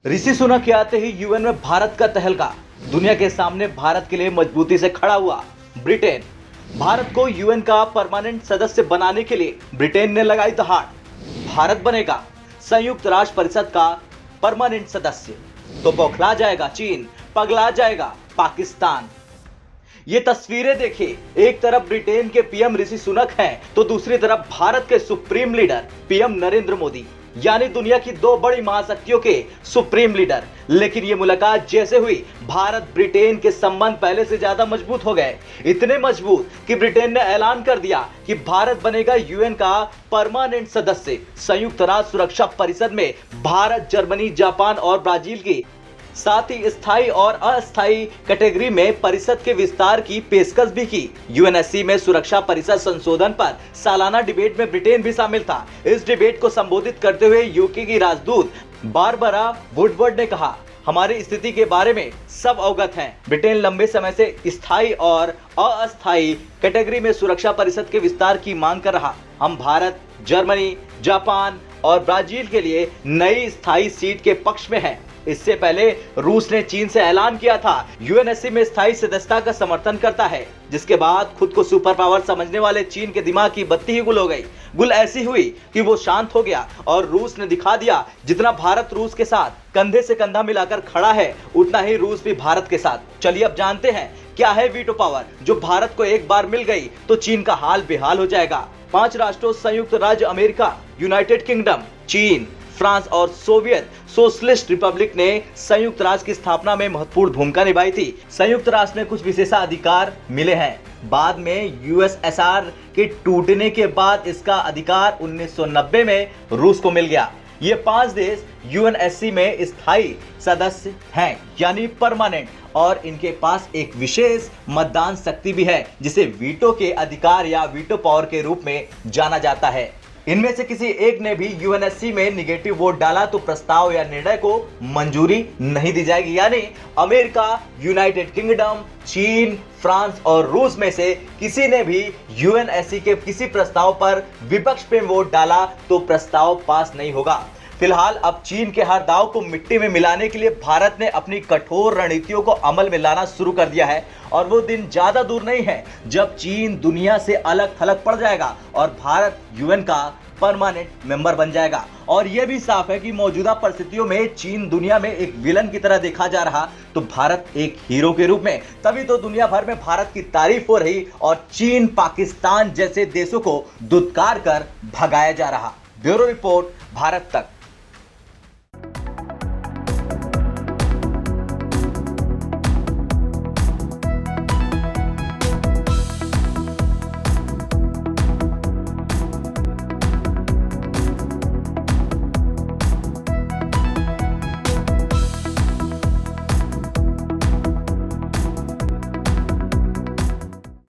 ऋषि सुनक के आते ही यूएन में भारत का तहलका। दुनिया के सामने भारत के लिए मजबूती से खड़ा हुआ ब्रिटेन। भारत को यूएन का परमानेंट सदस्य बनाने के लिए ब्रिटेन ने लगाई दहाड़। भारत बनेगा संयुक्त राष्ट्र परिषद का परमानेंट सदस्य तो बौखला जाएगा चीन, पगला जाएगा पाकिस्तान। ये तस्वीरें देखिए, एक तरफ ब्रिटेन के पीएम ऋषि सुनक हैं तो दूसरी तरफ भारत के supreme leader PM Narendra Modi, यानी दुनिया की दो बड़ी महाशक्तियों के सुप्रीम लीडर। लेकिन ये मुलाकात जैसे हुई, भारत ब्रिटेन के संबंध पहले से ज्यादा मजबूत हो गए। इतने मजबूत कि ब्रिटेन ने ऐलान कर दिया कि भारत बनेगा यूएन का परमानेंट सदस्य। संयुक्त राष्ट्र सुरक्षा परिषद में भारत, जर्मनी, जापान और ब्राजील की साथ ही स्थायी और अस्थायी कैटेगरी में परिषद के विस्तार की पेशकश भी की। यूएनएससी में सुरक्षा परिषद संशोधन पर सालाना डिबेट में ब्रिटेन भी शामिल था। इस डिबेट को संबोधित करते हुए यूके की राजदूत बारबरा वुडवर्ड ने कहा, हमारी स्थिति के बारे में सब अवगत हैं। ब्रिटेन लंबे समय से स्थायी और अस्थायी कैटेगरी में सुरक्षा परिषद के विस्तार की मांग कर रहा। हम भारत, जर्मनी, जापान और ब्राजील के लिए नई स्थायी सीट के पक्ष में हैं। इससे पहले रूस ने चीन से ऐलान किया था यूएनएससी में स्थायी सदस्यता का समर्थन करता है, जिसके बाद खुद को सुपर पावर समझने वाले चीन के दिमाग की बत्ती ही गुल हो गई। गुल ऐसी हुई कि वो शांत हो गया और रूस ने दिखा दिया जितना भारत रूस के साथ कंधे से कंधा मिलाकर खड़ा है, उतना ही रूस भी भारत के साथ। चलिए अब जानते हैं क्या है वीटो पावर जो भारत को एक बार मिल गई तो चीन का हाल बेहाल हो जाएगा। 5 राष्ट्रों संयुक्त राज्य अमेरिका, यूनाइटेड किंगडम, चीन, फ्रांस और सोवियत सोशलिस्ट रिपब्लिक ने संयुक्त राष्ट्र की स्थापना में महत्वपूर्ण भूमिका निभाई थी। संयुक्त राष्ट्र में कुछ विशेषाधिकार मिले हैं। बाद में यूएसएसआर के टूटने के बाद इसका अधिकार 1990 में रूस को मिल गया। ये 5 देश यूएनएससी में स्थायी सदस्य हैं, यानी परमानेंट, और इनके पास एक विशेष मतदान शक्ति भी है जिसे वीटो के अधिकार या वीटो पावर के रूप में जाना जाता है। इनमें से किसी एक ने भी यूएनएससी में निगेटिव वोट डाला तो प्रस्ताव या निर्णय को मंजूरी नहीं दी जाएगी। यानी अमेरिका, यूनाइटेड किंगडम, चीन, फ्रांस और रूस में से किसी ने भी यूएनएससी के किसी प्रस्ताव पर विपक्ष में वोट डाला तो प्रस्ताव पास नहीं होगा। फिलहाल अब चीन के हर दाव को मिट्टी में मिलाने के लिए भारत ने अपनी कठोर रणनीतियों को अमल में लाना शुरू कर दिया है और वो दिन ज्यादा दूर नहीं है जब चीन दुनिया से अलग थलग पड़ जाएगा और भारत यूएन का परमानेंट मेंबर बन जाएगा। और यह भी साफ है कि मौजूदा परिस्थितियों में चीन दुनिया में एक विलन की तरह देखा जा रहा तो भारत एक हीरो के रूप में। तभी तो दुनिया भर में भारत की तारीफ हो रही और चीन, पाकिस्तान जैसे देशों को दुत्कार कर भगाया जा रहा। ब्यूरो रिपोर्ट, भारत तक।